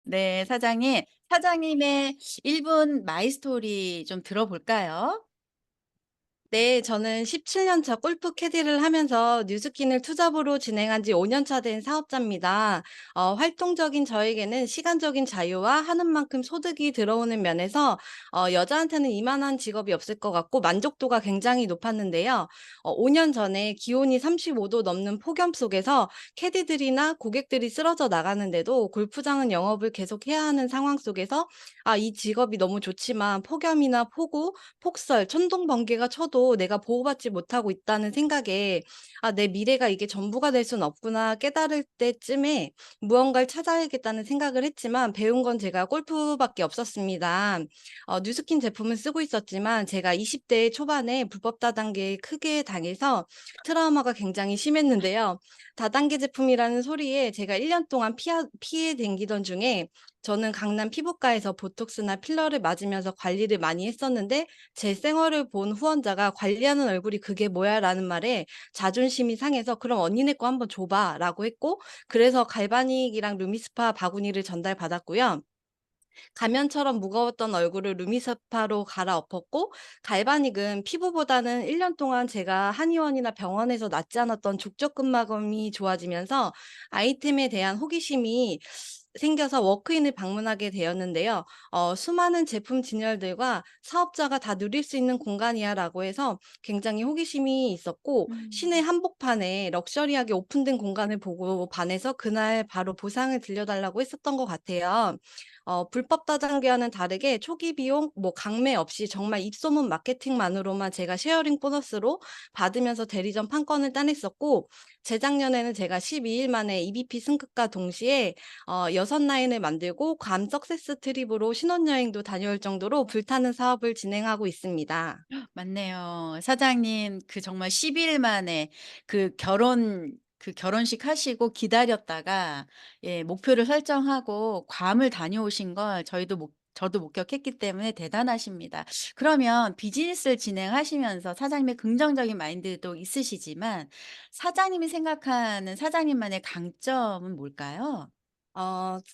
네, 사장님. 사장님의 1분 마이 스토리 좀 들어볼까요? 네, 저는 17년 차 골프 캐디를 하면서 뉴스킨을 투잡으로 진행한 지 5년 차 된 사업자입니다. 활동적인 저에게는 시간적인 자유와 하는 만큼 소득이 들어오는 면에서 여자한테는 이만한 직업이 없을 것 같고 만족도가 굉장히 높았는데요. 5년 전에 기온이 35도 넘는 폭염 속에서 캐디들이나 고객들이 쓰러져 나가는데도 골프장은 영업을 계속해야 하는 상황 속에서 이 직업이 너무 좋지만 폭염이나 폭우, 폭설, 천둥, 번개가 쳐도 내가 보호받지 못하고 있다는 생각에 '내 미래가 이게 전부가 될 수는 없구나.' 깨달을 때쯤에 무언가를 찾아야겠다는 생각을 했지만 배운 건 제가 골프밖에 없었습니다. 뉴스킨 제품을 쓰고 있었지만 제가 20대 초반에 불법 다단계에 크게 당해서 트라우마가 굉장히 심했는데요. 다단계 제품이라는 소리에 제가 1년 동안 피해 댕기던 중에 저는 강남 피부과에서 보톡스나 필러를 맞으면서 관리를 많이 했었는데 제 생얼을 본 후원자가 "관리하는 얼굴이 그게 뭐야?"라는 말에 자존심이 상해서 "그럼 언니네 거 한번 줘 봐."라고 했고, 그래서 갈바닉이랑 루미스파 바구니를 전달받았고요. 가면처럼 무거웠던 얼굴을 루미스파로 갈아엎었고, 갈바닉은 피부보다는 1년 동안 제가 한의원이나 병원에서 낫지 않았던 족저근막염이 좋아지면서 아이템에 대한 호기심이 생겨서 워크인을 방문하게 되었는데요. 수많은 제품 진열들과 "사업자가 다 누릴 수 있는 공간이야."라고 해서 굉장히 호기심이 있었고, 시내 음. 한복판에 럭셔리하게 오픈된 공간을 보고 반해서 그날 바로 보상을 들려달라고 했었던 것 같아요. 불법 다단계와는 다르게 초기 비용 강매 없이 정말 입소문 마케팅만으로만 제가 쉐어링 보너스로 받으면서 대리점 판권을 따냈었고, 재작년에는 제가 12일 만에 EBP 승급과 동시에 6 라인을 만들고 괌 석세스 트립으로 신혼여행도 다녀올 정도로 불타는 사업을 진행하고 있습니다. 맞네요. 사장님 정말 10일 만에 결혼식 하시고 기다렸다가 목표를 설정하고 괌을 다녀오신 걸 저도 목격했기 때문에 대단하십니다. 그러면 비즈니스를 진행하시면서 사장님의 긍정적인 마인드도 있으시지만 사장님이 생각하는 사장님만의 강점은 뭘까요?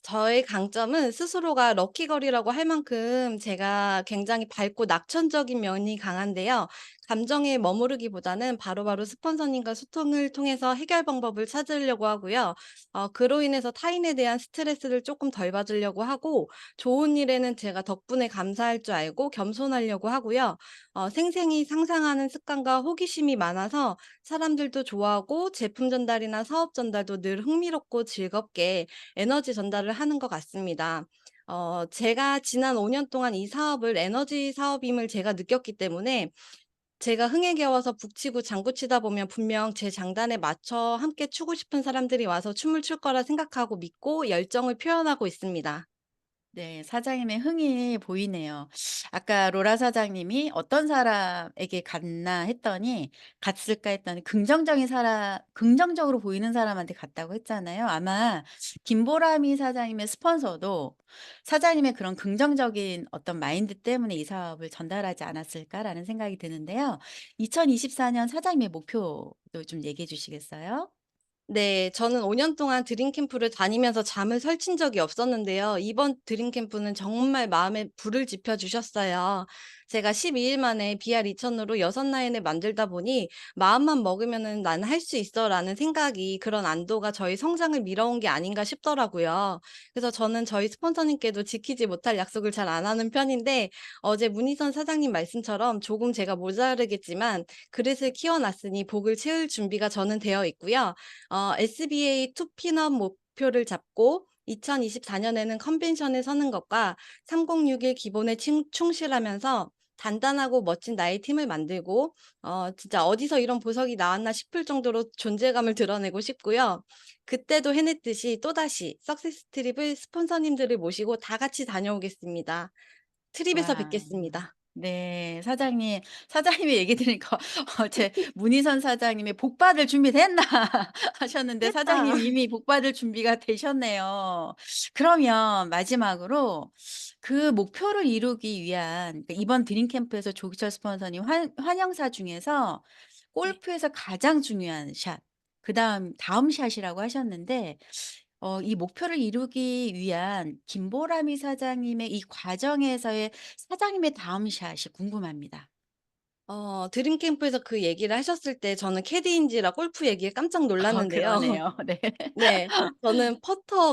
저의 강점은 스스로가 럭키걸이라고 할 만큼 제가 굉장히 밝고 낙천적인 면이 강한데요. 감정에 머무르기보다는 바로바로 스폰서님과 소통을 통해서 해결 방법을 찾으려고 하고요. 그로 인해서 타인에 대한 스트레스를 조금 덜 받으려고 하고, 좋은 일에는 제가 덕분에 감사할 줄 알고 겸손하려고 하고요. 생생히 상상하는 습관과 호기심이 많아서 사람들도 좋아하고, 제품 전달이나 사업 전달도 늘 흥미롭고 즐겁게 에너지 전달을 하는 것 같습니다. 제가 지난 5년 동안 이 사업을 에너지 사업임을 제가 느꼈기 때문에 제가 흥에 겨워서 북치고 장구치다 보면 분명 제 장단에 맞춰 함께 추고 싶은 사람들이 와서 춤을 출 거라 생각하고 믿고 열정을 표현하고 있습니다. 네. 사장님의 흥이 보이네요. 아까 로라 사장님이 "어떤 사람에게 갔나?" 했더니 "갔을까?" 했더니 긍정적으로 보이는 사람한테 갔다고 했잖아요. 아마 김보람이 사장님의 스폰서도 사장님의 그런 긍정적인 어떤 마인드 때문에 이 사업을 전달하지 않았을까라는 생각이 드는데요. 2024년 사장님의 목표도 좀 얘기해 주시겠어요? 네. 저는 5년 동안 드림 캠프를 다니면서 잠을 설친 적이 없었는데요. 이번 드림 캠프는 정말 마음에 불을 지펴 주셨어요. 제가 12일 만에 BR2000으로 6 라인을 만들다 보니 '마음만 먹으면은 난 할 수 있어.'라는 생각이, 그런 안도가 저희 성장을 밀어온 게 아닌가 싶더라고요. 그래서 저는 저희 스폰서님께도 지키지 못할 약속을 잘 안 하는 편인데, 어제 문희선 사장님 말씀처럼 조금 제가 모자르겠지만 그릇을 키워 놨으니 복을 채울 준비가 저는 되어 있고요. SBA 투 핀업 목표를 잡고 2024 년에는 컨벤션에 서는 것과 3061 기본에 충실하면서 단단하고 멋진 나의 팀을 만들고, 진짜 '어디서 이런 보석이 나왔나.' 싶을 정도로 존재감을 드러내고 싶고요. 그때도 해냈듯이 또다시 석세스 트립을 스폰서님들을 모시고 다 같이 다녀오겠습니다. 트립에서 와. 뵙겠습니다. 네. 사장님의 얘기 들으니까 제 문희선 사장님이 "복 받을 준비 됐나?" 하셨는데 했다. 사장님 이미 복 받을 준비가 되셨네요. 그러면 마지막으로 그 목표를 이루기 위한 이번 드림 캠프에서 조기철 스폰서님 환영사 중에서 네. 골프에서 가장 중요한 샷 다음 샷이라고 하셨는데 이 목표를 이루기 위한 김보람이 사장님의 이 과정에서의 사장님의 다음 샷이 궁금합니다. 드림 캠프에서 그 얘기를 하셨을 때 저는 캐디인지라 골프 얘기에 깜짝 놀랐는데요. 그러네요. 네. 네. 저는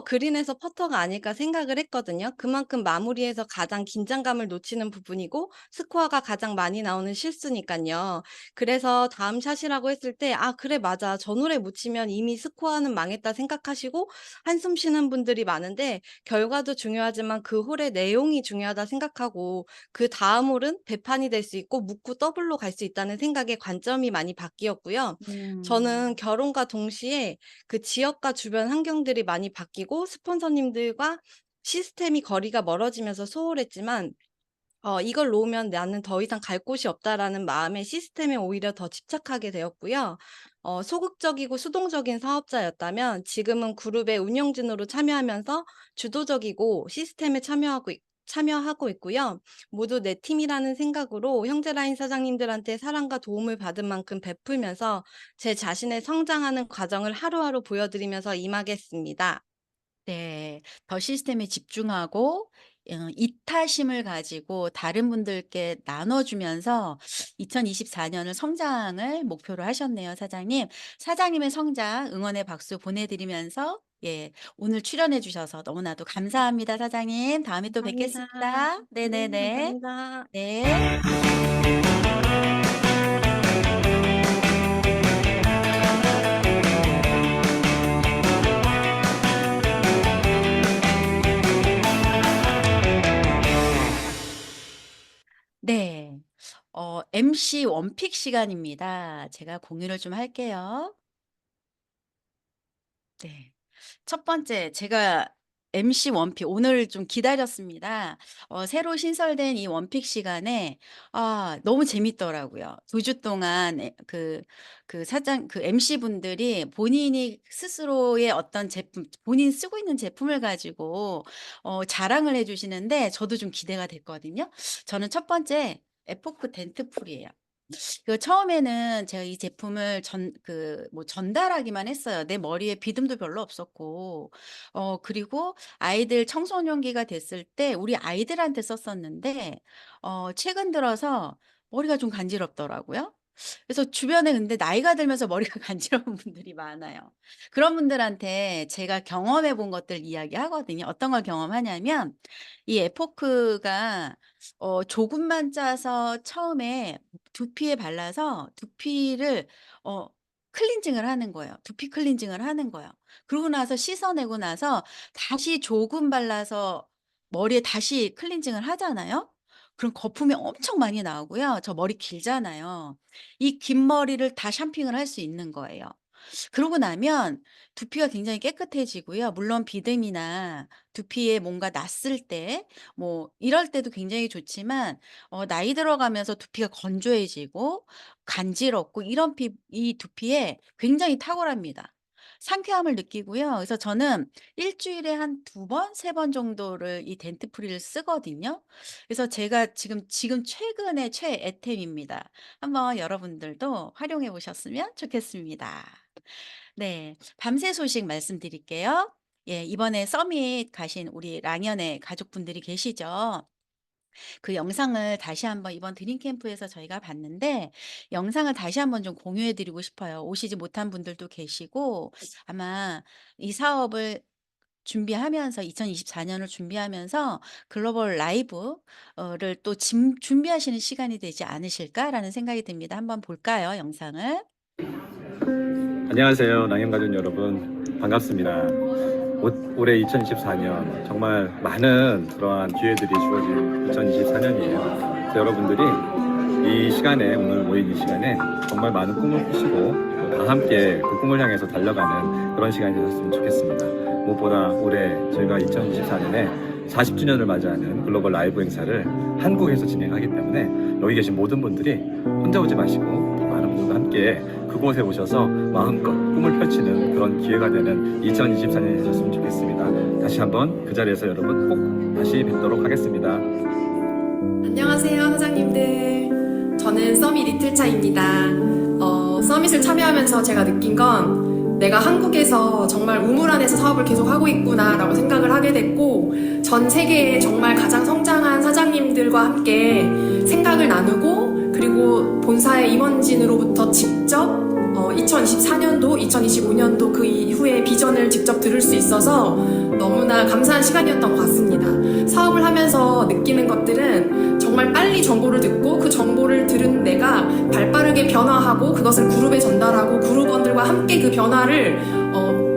그린에서 퍼터가 아닐까 생각을 했거든요. 그만큼 마무리에서 가장 긴장감을 놓치는 부분이고 스코어가 가장 많이 나오는 실수니깐요. 그래서 다음 샷이라고 했을 때 '아 그래 맞아. 저 노래 못 치면 이미 스코어는 망했다.' 생각하시고 한숨 쉬는 분들이 많은데 결과도 중요하지만 그 홀의 내용이 중요하다 생각하고 그다음 홀은 배판이 될 수 있고 묻고 더블로 갈 수 있다는 생각에 관점이 많이 바뀌었고요. 저는 음. 결혼과 동시에 그 지역과 주변 환경들이 많이 바뀌고 스폰서님들과 시스템이 거리가 멀어지면서 소홀했지만 이걸 놓으면 '나는 더 이상 갈 곳이 없다.'라는 마음에 시스템에 오히려 더 집착하게 되었고요. 소극적이고 수동적인 사업자였다면 지금은 그룹의 운영진으로 참여하면서 주도적이고 시스템에 참여하고 있고요. 모두 내 팀이라는 생각으로 형제라인 사장님들한테 사랑과 도움을 받은 만큼 베풀면서 제 자신의 성장하는 과정을 하루하루 보여드리면서 임하겠습니다. 네. 더 시스템에 집중하고 이타심을 가지고 다른 분들께 나눠 주면서 2024 년을 성장을 목표로 하셨네요, 사장님. 사장님의 성장 응원의 박수 보내 드리면서 오늘 출연해 주셔서 너무나도 감사합니다, 사장님. 다음에 또 감사합니다. 뵙겠습니다. 네, 네네네. 감사합니다. 네. 네. MC 원픽 시간입니다. 제가 공유를 좀 할게요. 네. 첫 번째 제가 MC 원픽 오늘 좀 기다렸습니다. 새로 신설된 이 원픽 시간에 너무 재밌더라고요. 2주 동안 사장 MC분들이 본인이 스스로의 어떤 제품 본인 쓰고 있는 제품을 가지고 자랑을 해 주시는데 저도 좀 기대가 됐거든요. 저는 첫 번째 에포크 덴트풀이에요. 처음에는 제가 이 제품을 전달하기만 했어요. 내 머리에 비듬도 별로 없었고 그리고 아이들 청소년기가 됐을 때 우리 아이들한테 썼었는데 최근 들어서 머리가 좀 간지럽더라고요. 그래서 주변에 근데 나이가 들면서 머리가 간지러운 분들이 많아요. 그런 분들한테 제가 경험해 본 것들 이야기하거든요. 어떤 걸 경험하냐면 이 에포크가 조금만 짜서 처음에 두피에 발라서 두피를 어 클렌징을 하는 거예요. 두피 클렌징을 하는 거예요. 그러고 나서 씻어내고 나서 다시 조금 발라서 머리에 다시 클렌징을 하잖아요. 그럼 거품이 엄청 많이 나오고요. 저 머리 길잖아요. 이 긴 머리를 다 샴핑을 할 수 있는 거예요. 그러고 나면 두피가 굉장히 깨끗해지고요. 물론 비듬이나 두피에 뭔가 났을 때 뭐 이럴 때도 굉장히 좋지만 나이 들어가면서 두피가 건조해지고 간지럽고 이런 이 두피에 굉장히 탁월합니다. 상쾌함을 느끼고요. 그래서 저는 일 주일에 한 2번, 3번 정도를 이 덴트프리를 쓰거든요. 그래서 제가 지금 최근에 최애템입니다. 한번 여러분들도 활용해 보셨으면 좋겠습니다. 네. 밤새 소식 말씀드릴게요. 이번에 서밋 가신 우리 랑연의 가족분들이 계시죠. 그 영상을 다시 한번 이번 드림 캠프에서 저희가 봤는데 영상을 다시 한번 좀 공유해 드리고 싶어요. 오시지 못한 분들도 계시고 아마 이 사업을 준비하면서 2024 년을 준비하면서 글로벌 라이브 를 또 준비하시는 시간이 되지 않으실까라는 생각이 듭니다. 한번 볼까요, 영상을? 안녕하세요. 랑연가족 여러분. 반갑습니다. 올해 2024년 정말 많은 그러한 기회들이 주어진 2024년이에요. 여러분들이 이 시간에 오늘 모인 이 시간에 정말 많은 꿈을 꾸시고 다 함께 그 꿈을 향해서 달려가는 그런 시간이 되셨으면 좋겠습니다. 무엇보다 올해 저희가 2024년에 40주년을 맞이하는 글로벌 라이브 행사를 한국에서 진행하기 때문에 여기 계신 모든 분들이 혼자 오지 마시고 더 많은 분들과 함께 그곳에 오셔서 마음껏 꿈을 펼치는 그런 기회가 되는 2024년이 되셨으면 좋겠습니다. 다시 한번 그 자리에서 여러분 꼭 다시 뵙도록 하겠습니다. 안녕하세요, 사장님들. 저는 써밋 리틀차입니다. 써밋을 참여하면서 제가 느낀 건 내가 한국에서 정말 우물 안에서 사업을 계속 하고 있구나라고 생각을 하게 됐고, 전 세계의 정말 가장 성장한 사장님들과 함께 생각을 나누고, 그리고 본사의 임원진으로부터 직접 2024년도, 2025년도 그 이후에 비전을 직접 들을 수 있어서 너무나 감사한 시간이었던 것 같습니다. 사업을 하면서 느끼는 것들은 정말 빨리 정보를 듣고 그 정보를 들은 내가 발빠르게 변화하고 그것을 그룹에 전달하고 그룹원들과 함께 그 변화를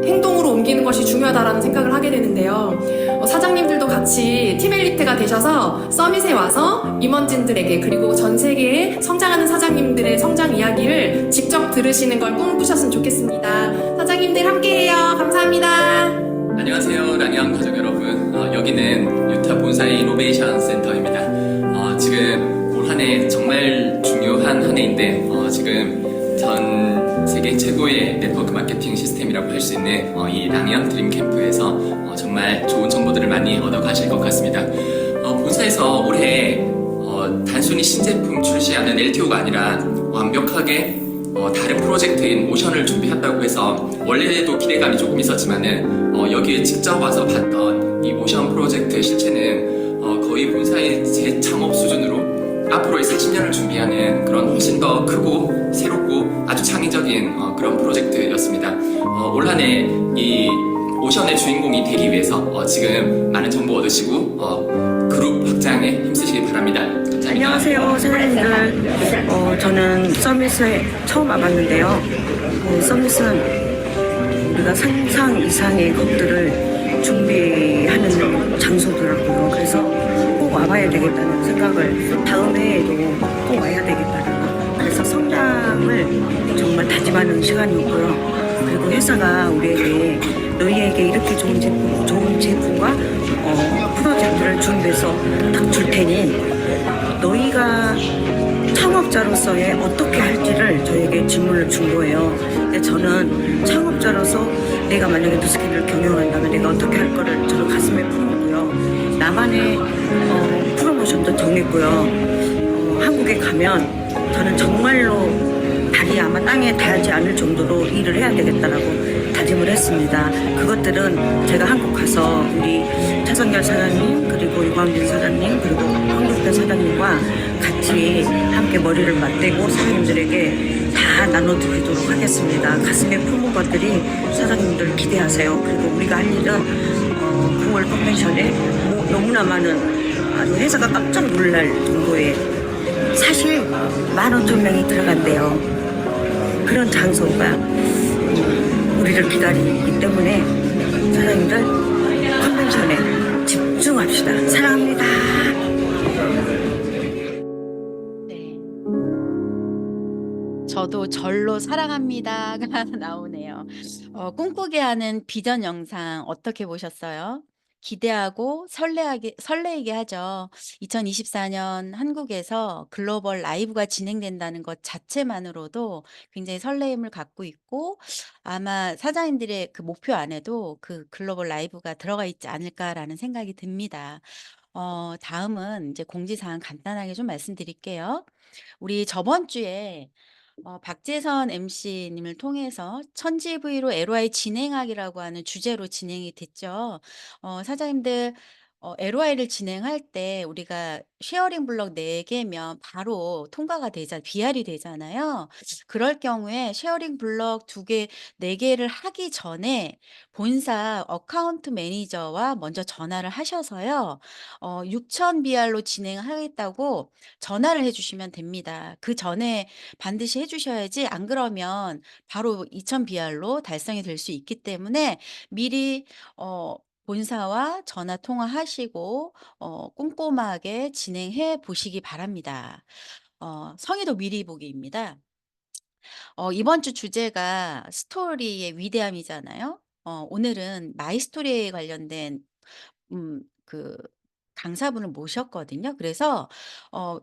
행동으로 옮기는 것이 중요하다라는 생각을 하게 되는데요. 사장님들도 같이 팀 엘리트가 되셔서 서밋에 와서 임원진들에게 그리고 전 세계의 성장하는 사장님들의 성장 이야기를 직접 들으시는 걸 꿈꾸셨으면 좋겠습니다. 사장님들 함께해요. 감사합니다. 안녕하세요, 라니안 가족 여러분. 여기는 유타 본사의 이노베이션 센터입니다. 지금 올 한 해 정말 중요한 한 해인데 지금 전 세계 최고의 네트워크 마케팅 시스템이라고 할 수 있는 이 라니안 드림 캠프에서 정말 좋은 정보들을 많이 얻어 가실 것 같습니다. 본사에서 올해 단순히 신제품 출시하는 LTO가 아니라 완벽하게 다른 프로젝트인 오션을 준비한다고 해서 원래도 기대감이 조금 있었지만은 여기에 직접 와서 봤던 이 오션 프로젝트 실체는 거의 본사의 재창업 수준으로 앞으로의 40년을 준비하는 그런 훨씬 더 크고 새롭고 아주 창의적인 그런 프로젝트였습니다. 올 한 해 이 오션의 주인공이 되기 위해서 지금 많은 정보 얻으시고 그룹 확장에 힘쓰시기 바랍니다. 감사합니다. 안녕하세요, 사장님들. 저는 서밋에 처음 와봤는데요. 서밋은 우리가 상상 이상의 것들을 준비하는 장소더라고요. 그래서 꼭 와봐야 되겠다는 생각을 다음 해에도 꼭 와야 되겠다는, 그래서 성장을 정말 다짐하는 시간이었고요. 그리고 회사가 우리에게 너희에게 이렇게 좋은 제품과 프로젝트를 준비해서 딱 줄 테니 너희가 창업자로서의 어떻게 할지를 저에게 질문을 준 거예요. 근데 저는 창업자로서 내가 만약에 뉴스킨을 경영한다면 내가 어떻게 할 거를 저는 가슴에 품었고요. 나만의 프로모션도 정했고요. 한국에 가면 저는 정말로 발이 아마 땅에 닿지 않을 정도로 일을 해야 되겠다라고 다짐을 했습니다. 그것들은 제가 한국 가서 우리 차성열 사장님, 그리고 유광진 사장님, 그리고 황국대 사장님과 같이 함께 머리를 맞대고 사장님들에게 다 나눠드리도록 하겠습니다. 가슴에 품은 것들이 사장님들 기대하세요. 그리고 우리가 할 일은 9월 컨벤션에 너무나 많은 아주 회사가 깜짝 놀랄 정도의 사실 15,000명이 들어간대요. 그런 장소가 우리를 기다리기 때문에 사장님들 컨벤션에 집중합시다. 사랑합니다. 네. 저도 절로 사랑합니다가 나오네요. 꿈꾸게 하는 비전 영상 어떻게 보셨어요? 기대하고 설레게 하죠. 2024년 한국에서 글로벌 라이브가 진행된다는 것 자체만으로도 굉장히 설레임을 갖고 있고, 아마 사장님들의 그 목표 안에도 그 글로벌 라이브가 들어가 있지 않을까라는 생각이 듭니다. 다음은 이제 공지사항 간단하게 좀 말씀드릴게요. 우리 저번 주에 박재선 MC님을 통해서 천지V로 LOI 진행하기라고 하는 주제로 진행이 됐죠. 사장님들 LOI를 진행할 때 우리가 쉐어링 블록 4개면 바로 통과가 BR이 되잖아요. 그럴 경우에 쉐어링 블록 2개, 4개를 하기 전에 본사 어카운트 매니저와 먼저 전화를 하셔서요. 6,000 BR로 진행하겠다고 전화를 해주시면 됩니다. 그 전에 반드시 해주셔야지, 안 그러면 바로 2,000 BR로 달성이 될 수 있기 때문에 미리 본사와 전화 통화하시고 꼼꼼하게 진행해 보시기 바랍니다. 성의도 미리 보기입니다. 이번 주 주제가 스토리의 위대함이잖아요. 오늘은 마이 스토리에 관련된 그 강사분을 모셨거든요. 그래서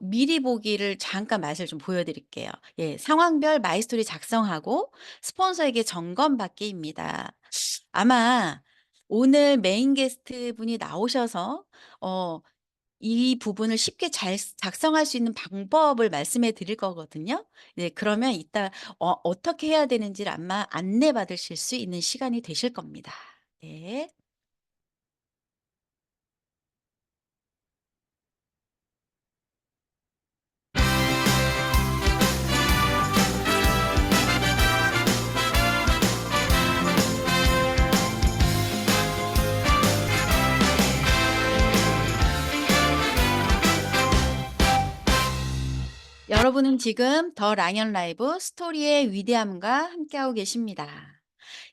미리 보기를 잠깐 맛을 좀 보여드릴게요. 예, 상황별 마이스토리 작성하고 스폰서에게 점검받기입니다. 아마 오늘 메인 게스트 분이 나오셔서 이 부분을 쉽게 잘 작성할 수 있는 방법을 말씀해 드릴 거거든요. 네, 그러면 이따 어떻게 해야 되는지를 아마 안내받으실 수 있는 시간이 되실 겁니다. 네. 여러분은 지금 더 랑연 라이브 스토리의 위대함과 함께하고 계십니다.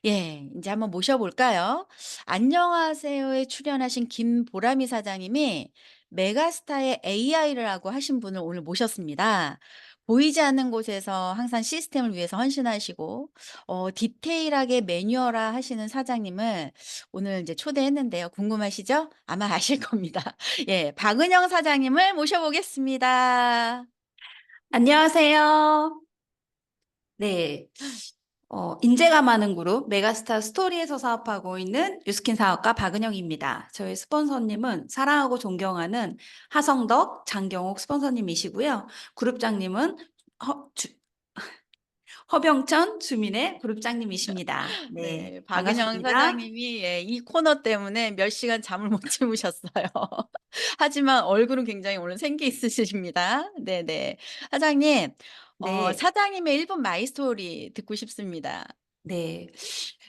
예, 이제 한번 모셔볼까요? 안녕하세요에 출연하신 김보람이 사장님이 메가스타의 AI라고 하신 분을 오늘 모셨습니다. 보이지 않는 곳에서 항상 시스템을 위해서 헌신하시고, 디테일하게 매뉴얼화 하시는 사장님을 오늘 이제 초대했는데요. 궁금하시죠? 아마 아실 겁니다. 예, 박은영 사장님을 모셔보겠습니다. 안녕하세요. 네. 인재가 많은 그룹 메가스타 스토리에서 사업하고 있는 뉴스킨 사업가 박은영입니다. 저희 스폰서님은 사랑하고 존경하는 하성덕, 장경옥 스폰서님이시고요. 그룹장님은 허병천 주민의 그룹장님이십니다. 네, 네. 박은영 반갑습니다. 사장님이 이 코너 때문에 몇 시간 잠을 못 주무셨어요. 하지만 얼굴은 굉장히 오늘 생기 있으십니다. 네네. 사장님, 네. 사장님의 1분 마이 스토리 듣고 싶습니다. 네.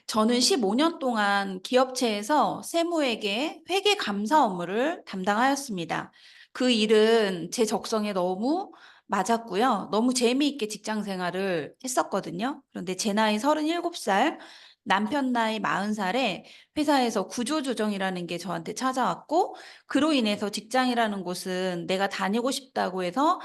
저는 15년 동안 기업체에서 세무회계, 회계 감사 업무를 담당하였습니다. 그 일은 제 적성에 너무 맞았고요. 너무 재미있게 직장 생활을 했었거든요. 그런데 제 나이 37살, 남편 나이 40살에 회사에서 구조조정이라는 게 저한테 찾아왔고, 그로 인해서 직장이라는 곳은 내가 다니고 싶다고 해서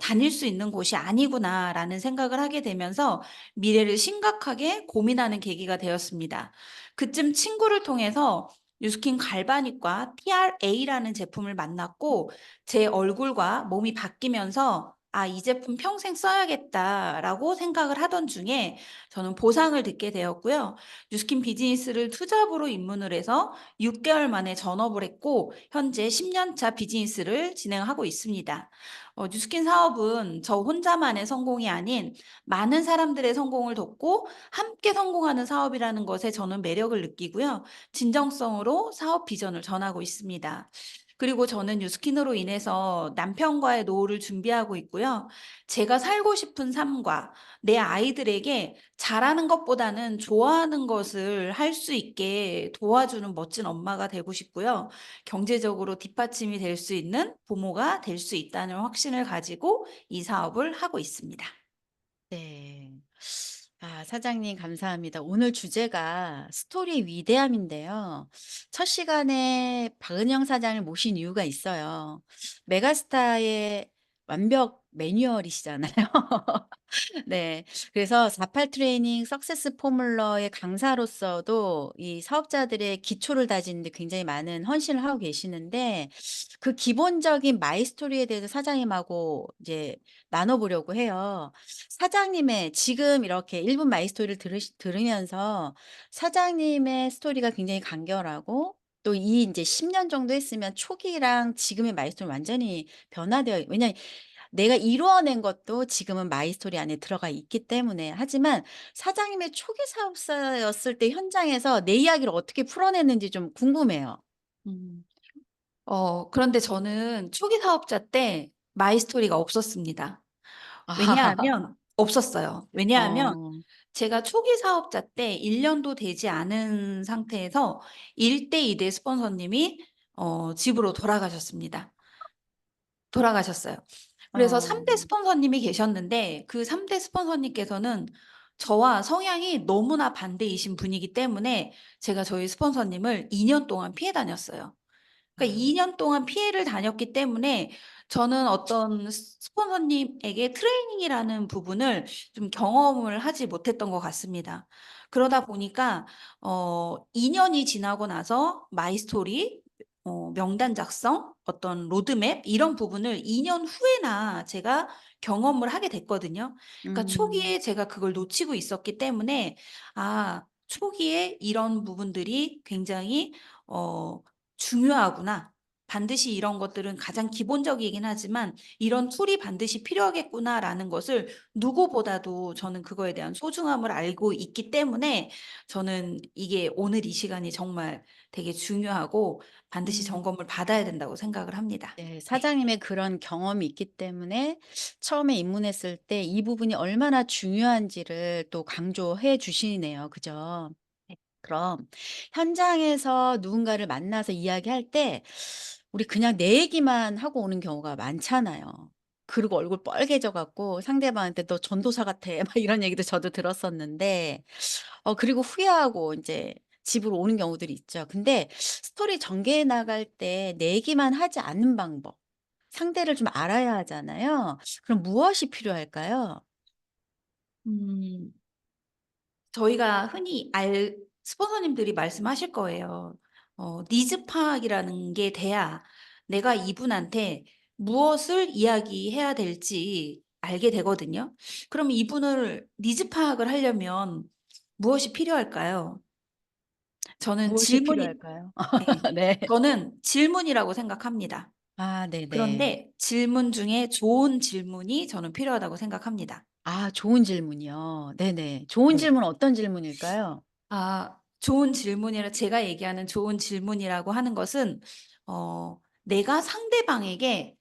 다닐 수 있는 곳이 아니구나라는 생각을 하게 되면서 미래를 심각하게 고민하는 계기가 되었습니다. 그쯤 친구를 통해서 뉴스킨 갈바닉과 TRA라는 제품을 만났고 제 얼굴과 몸이 바뀌면서 아, 이 제품 평생 써야겠다라고 생각을 하던 중에 저는 보상을 듣게 되었고요. 뉴스킨 비즈니스를 투잡으로 입문을 해서 6개월 만에 전업을 했고 현재 10년 차 비즈니스를 진행하고 있습니다. 뉴스킨 사업은 저 혼자만의 성공이 아닌 많은 사람들의 성공을 돕고 함께 성공하는 사업이라는 것에 저는 매력을 느끼고요. 진정성으로 사업 비전을 전하고 있습니다. 그리고 저는 뉴스킨으로 인해서 남편과의 노후를 준비하고 있고요. 제가 살고 싶은 삶과 내 아이들에게 잘하는 것보다는 좋아하는 것을 할 수 있게 도와주는 멋진 엄마가 되고 싶고요. 경제적으로 뒷받침이 될 수 있는 부모가 될 수 있다는 확신을 가지고 이 사업을 하고 있습니다. 네. 아, 사장님 감사합니다. 오늘 주제가 스토리 위대함인데요. 첫 시간에 박은영 사장을 모신 이유가 있어요. 메가스타의 완벽 매뉴얼이시잖아요. 네. 그래서 48 트레이닝 석세스 포뮬러의 강사로서도 이 사업자들의 기초를 다지는 데 굉장히 많은 헌신을 하고 계시는데 그 기본적인 마이 스토리에 대해서 사장님하고 이제 나눠 보려고 해요. 사장님의 지금 이렇게 1분 마이 스토리를 들으면서 사장님의 스토리가 굉장히 간결하고 또 이 인제 10년 정도 했으면 초기랑 지금의 마이 스토리는 완전히 변화되어 왜냐하면 내가 이루어낸 것도 지금은 마이 스토리 안에 들어가 있기 때문에. 하지만 사장님의 초기 사업자였을 때 현장에서 내 이야기를 어떻게 풀어냈는지 좀 궁금해요. 음. 그런데 저는 초기 사업자 때 마이 스토리가 없었습니다. 왜냐하면 없었어요. 왜냐하면 어. 제가 초기 사업자 때 1 년도 되지 않은 상태에서 1대 2대 스폰서님이 집으로 돌아가셨어요. 그래서 어. 3대 스폰서님이 계셨는데 그 3대 스폰서님께서는 저와 성향이 너무나 반대이신 분이기 때문에 제가 저희 스폰서님을 2년 동안 피해 다녔어요. 그러니까 아. 2년 동안 피해를 다녔기 때문에 저는 어떤 스폰서님에게 트레이닝이라는 부분을 좀 경험을 하지 못했던 것 같습니다. 그러다 보니까 2 년이 지나고 나서 마이 스토리 명단 작성, 어떤 로드맵 이런 부분을 2년 후에나 제가 경험을 하게 됐거든요. 그러니까 음. 초기에 제가 그걸 놓치고 있었기 때문에 '아 초기에 이런 부분들이 굉장히 어 중요하구나. 반드시 이런 것들은 가장 기본적이긴 하지만 '이런 툴이 반드시 필요하겠구나.'라는 것을 누구보다도 저는 그거에 대한 소중함을 알고 있기 때문에 저는 이게 오늘 이 시간이 정말 되게 중요하고 반드시 음. 점검을 받아야 된다고 생각을 합니다. 네. 네. 사장님의 그런 경험이 있기 때문에 처음에 입문했을 때 이 부분이 얼마나 중요한지를 또 강조해 주시네요. 그죠? 네. 그럼 현장에서 누군가를 만나서 이야기할 때 우리 그냥 내 얘기만 하고 오는 경우가 많잖아요. 그리고 얼굴 빨개져 갖고 상대방한테 "너 전도사 같아." 막 이런 얘기도 저도 들었었는데 그리고 후회하고 인제 집으로 오는 경우들이 있죠. 근데 스토리 전개해 나갈 때 내 얘기만 하지 않는 방법, 상대를 좀 알아야 하잖아요. 그럼 무엇이 필요할까요? 음. 저희가 흔히 스폰서님들이 말씀하실 거예요. 니즈 파악이라는 게 돼야 내가 이분한테 무엇을 이야기해야 될지 알게 되거든요. 그럼 이분을 니즈 파악을 하려면 무엇이 필요할까요? 저는 무엇이 질문이 필요할까요? 네. 네. 저는 질문이라고 생각합니다. 아 네네. 그런데 질문 중에 좋은 질문이 저는 필요하다고 생각합니다. 아 좋은 질문이요. 네네. 좋은 네. 질문 어떤 질문일까요? 좋은 질문이라 제가 얘기하는 좋은 질문이라고 하는 것은 내가 상대방에게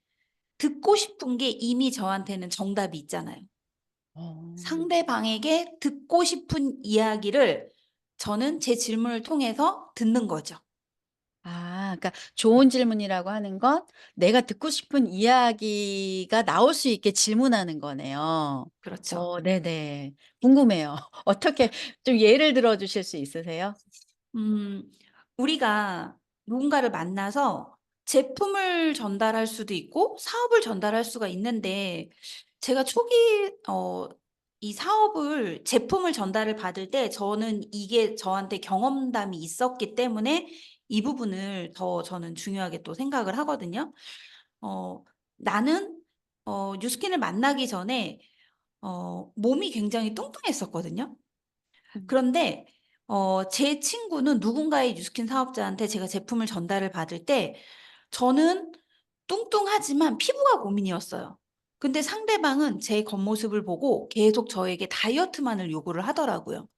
듣고 싶은 게 이미 저한테는 정답이 있잖아요. 어. 상대방에게 듣고 싶은 이야기를 저는 제 질문을 통해서 듣는 거죠. 그러니까 좋은 질문이라고 하는 건 내가 듣고 싶은 이야기가 나올 수 있게 질문하는 거네요. 그렇죠. 네네. 궁금해요. 어떻게 좀 예를 들어 주실 수 있으세요? 음 우리가 누군가를 만나서 제품을 전달할 수도 있고 사업을 전달할 수가 있는데 제가 초기 이 사업을 제품을 전달을 받을 때 저는 이게 저한테 경험담이 있었기 때문에 이 부분을 더 저는 중요하게 또 생각을 하거든요. 어 나는 뉴스킨을 만나기 전에 몸이 굉장히 뚱뚱했었거든요. 음. 그런데 제 친구는 누군가의 뉴스킨 사업자한테 제가 제품을 전달을 받을 때 저는 뚱뚱하지만 피부가 고민이었어요. 근데 상대방은 제 겉모습을 보고 계속 저에게 다이어트만을 요구를 하더라고요.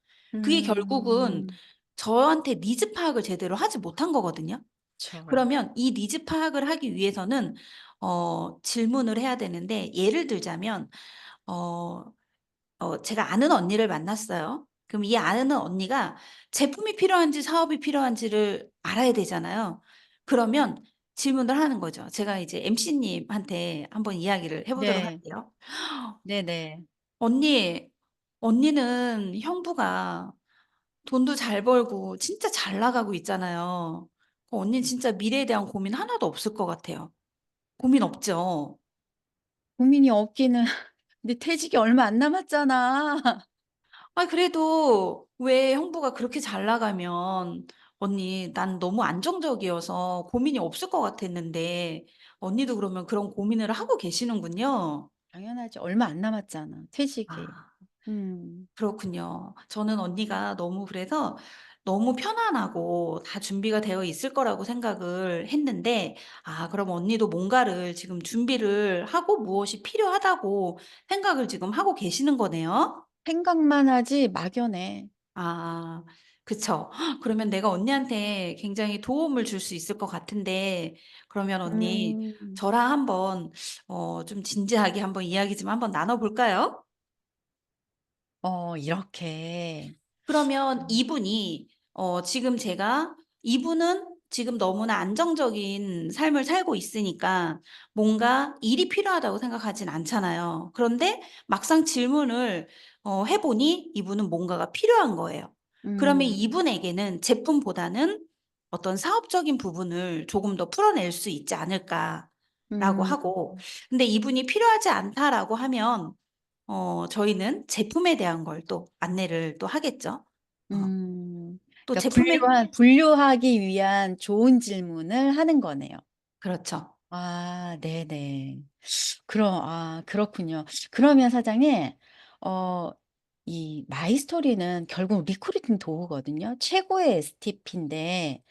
그게 결국은 음. 저한테 니즈 파악을 제대로 하지 못한 거거든요. 그쵸. 그러면 이 니즈 파악을 하기 위해서는 질문을 해야 되는데 예를 들자면 어 제가 아는 언니를 만났어요. 그럼 이 아는 언니가 제품이 필요한지 사업이 필요한지를 알아야 되잖아요. 그러면 질문을 하는 거죠. 제가 이제 MC님한테 한번 이야기를 해 보도록 네. 할게요. 네네. "언니, 언니는 형부가 돈도 잘 벌고 진짜 잘 나가고 있잖아요. 언니는 진짜 미래에 대한 고민 하나도 없을 것 같아요." 고민 없죠? 고민이 없기는 근데 퇴직이 얼마 안 남았잖아. 그래도 왜 형부가 그렇게 잘 나가면 "언니 난 너무 안정적이어서 고민이 없을 것 같았는데." 언니도 그러면 그런 고민을 하고 계시는군요. 당연하지. 얼마 안 남았잖아, 퇴직이. 아 음. 그렇군요. 저는 언니가 너무 그래서 너무 편안하고 다 준비가 되어 있을 거라고 생각을 했는데 그럼 언니도 뭔가를 지금 준비를 하고 무엇이 필요하다고 생각을 지금 하고 계시는 거네요? 생각만 하지 막연해. 아 그쵸. 그러면 내가 언니한테 굉장히 도움을 줄 수 있을 것 같은데 그러면 언니 음. 저랑 한번 좀 진지하게 한번 이야기 좀 한번 나눠 볼까요? 이렇게. 그러면 음. 이분이 지금 제가 이분은 지금 너무나 안정적인 삶을 살고 있으니까 뭔가 일이 필요하다고 생각하진 않잖아요. 그런데 막상 질문을 해 보니 이분은 뭔가가 필요한 거예요. 그러면 음. 이분에게는 제품보다는 어떤 사업적인 부분을 조금 더 풀어낼 수 있지 않을까라고 음. 하고 근데 이분이 필요하지 않다라고 하면 저희는 제품에 대한 걸 또 안내를 또 하겠죠. 어 음. 또 그러니까 제품에 분류하기 위한 좋은 질문을 하는 거네요. 그렇죠. 네네. 그렇군요. 그러면 사장님 어 이 마이스토리는 결국 리크루팅 도구거든요. 최고의 STP인데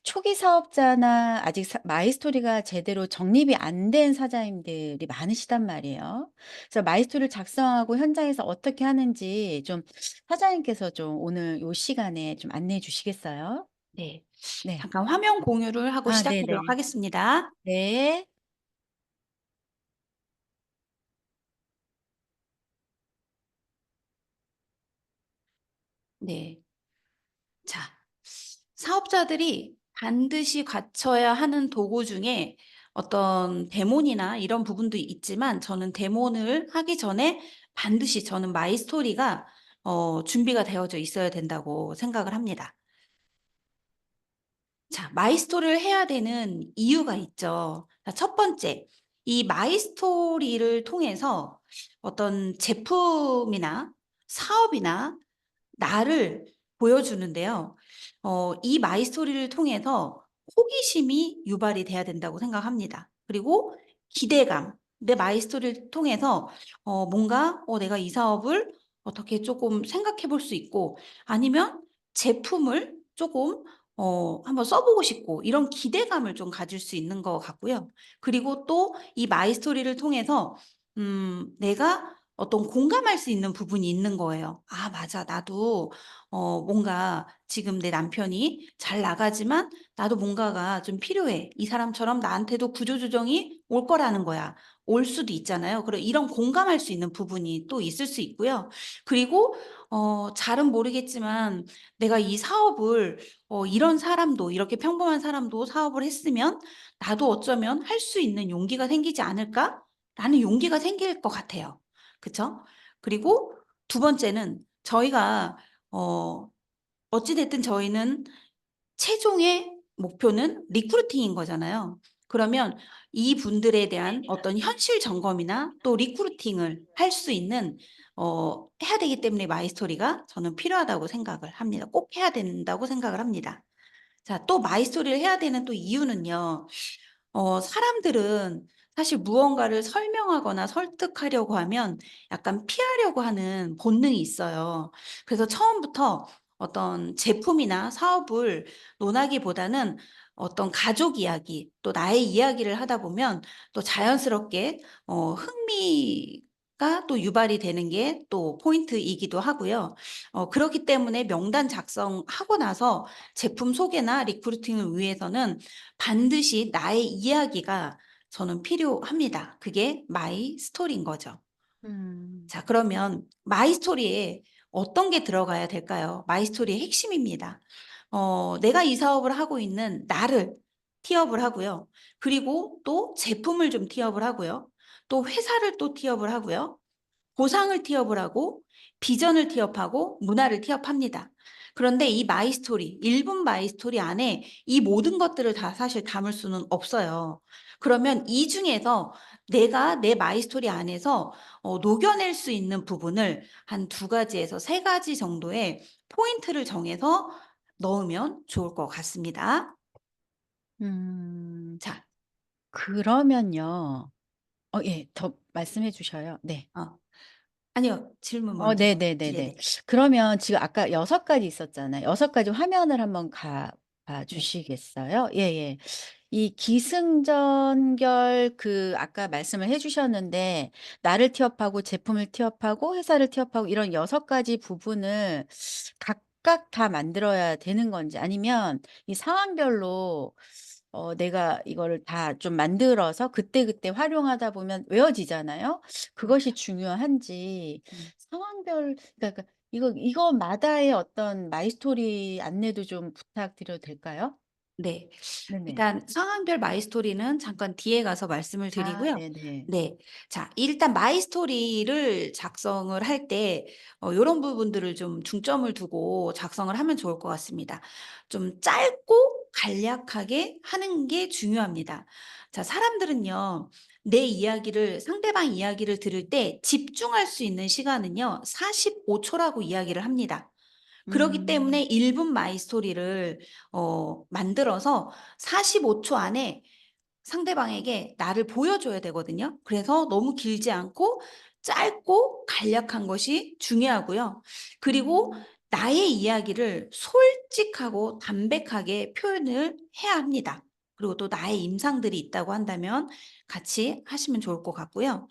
초기 사업자나 아직 마이스토리가 제대로 정립이 안 된 사장님들이 많으시단 말이에요. 그래서 마이스토리를 작성하고 현장에서 어떻게 하는지 좀 사장님께서 좀 오늘 요 시간에 좀 안내해 주시겠어요? 네. 네. 잠깐 화면 공유를 하고 아 시작하도록 네네. 하겠습니다. 네. 네. 자, 사업자들이 반드시 갖춰야 하는 도구 중에 어떤 데몬이나 이런 부분도 있지만 저는 데몬을 하기 전에 반드시 저는 마이스토리가 준비가 되어져 있어야 된다고 생각을 합니다. 자, 마이스토리를 해야 되는 이유가 있죠. 자, 첫 번째, 이 마이스토리를 통해서 어떤 제품이나 사업이나 나를 보여주는데요. 이 마이스토리를 통해서 호기심이 유발이 돼야 된다고 생각합니다. 그리고 기대감, 내 마이스토리를 통해서 뭔가 내가 이 사업을 어떻게 조금 생각해 볼 수 있고 아니면 제품을 조금 한번 써보고 싶고 이런 기대감을 좀 가질 수 있는 것 같고요. 그리고 또 이 마이스토리를 통해서 내가 어떤 공감할 수 있는 부분이 있는 거예요. '아 맞아. 나도 뭔가 지금 내 남편이 잘 나가지만 나도 뭔가가 좀 필요해. 이 사람처럼 나한테도 구조조정이 올 거라는 거야.' 올 수도 있잖아요. 그리고 이런 공감할 수 있는 부분이 또 있을 수 있고요. 그리고 잘은 모르겠지만 내가 이 사업을 이런 사람도 이렇게 평범한 사람도 사업을 했으면 '나도 어쩌면 할 수 있는 용기가 생기지 않을까?'라는 용기가 생길 것 같아요. 그쵸? 그리고 두 번째는 저희가 어찌 됐든 저희는 최종의 목표는 리크루팅인 거잖아요. 그러면 이분들에 대한 어떤 현실 점검이나 또 리크루팅을 할 수 있는 해야 되기 때문에 마이스토리가 저는 필요하다고 생각을 합니다. 꼭 해야 된다고 생각을 합니다. 자, 또 마이스토리를 해야 되는 또 이유는요. 사람들은 사실 무언가를 설명하거나 설득하려고 하면 약간 피하려고 하는 본능이 있어요. 그래서 처음부터 어떤 제품이나 사업을 논하기보다는 어떤 가족 이야기, 또 나의 이야기를 하다 보면 또 자연스럽게 흥미가 또 유발이 되는 게 또 포인트이기도 하고요. 그렇기 때문에 명단 작성하고 나서 제품 소개나 리크루팅을 위해서는 반드시 나의 이야기가 저는 필요합니다. 그게 마이 스토리인 거죠. 음. 자, 그러면 마이 스토리에 어떤 게 들어가야 될까요? 마이 스토리의 핵심입니다. 내가 이 사업을 하고 있는 나를 티업을 하고요. 그리고 또 제품을 좀 티업을 하고요. 또 회사를 또 티업을 하고요. 보상을 티업을 하고 비전을 티업하고 문화를 티업합니다. 그런데 이 마이 스토리, 1분 마이 스토리 안에 이 모든 것들을 다 사실 담을 수는 없어요. 그러면 이 중에서 내가 내 마이 스토리 안에서 녹여낼 수 있는 부분을 한 2가지에서 3가지 정도의 포인트를 정해서 넣으면 좋을 것 같습니다. 음. 자, 그러면요. 예. 더 말씀해 주셔요. 네. 어, 아니요. 질문 먼저. 네네네네. 네네. 그러면 지금 아까 6가지 있었잖아요. 6가지 화면을 한번 봐 네. 주시겠어요? 예예. 이 기승전결 아까 말씀을 해 주셨는데 나를 티업하고 제품을 티업하고 회사를 티업하고 이런 6가지 부분을 각각 다 만들어야 되는 건지 아니면 이 상황별로 내가 이거를 다 좀 만들어서 그때그때 활용하다 보면 외워지잖아요. 그것이 중요한지 음. 상황별 그러니까 이거마다의 어떤 마이스토리 안내도 좀 부탁드려도 될까요? 네. 네네. 일단 상황별 마이 스토리는 잠깐 뒤에 가서 말씀을 아 드리고요. 네네. 네. 자, 일단 마이 스토리를 작성을 할 때 요런 부분들을 좀 중점을 두고 작성을 하면 좋을 것 같습니다. 좀 짧고 간략하게 하는 게 중요합니다. 자, 사람들은요. 내 이야기를 상대방 이야기를 들을 때 집중할 수 있는 시간은요. 45 초라고 이야기를 합니다. 그러기 음. 때문에 1분 마이 스토리를 만들어서 45초 안에 상대방에게 나를 보여줘야 되거든요. 그래서 너무 길지 않고 짧고 간략한 것이 중요하고요. 그리고 나의 이야기를 솔직하고 담백하게 표현을 해야 합니다. 그리고 또 나의 임상들이 있다고 한다면 같이 하시면 좋을 것 같고요.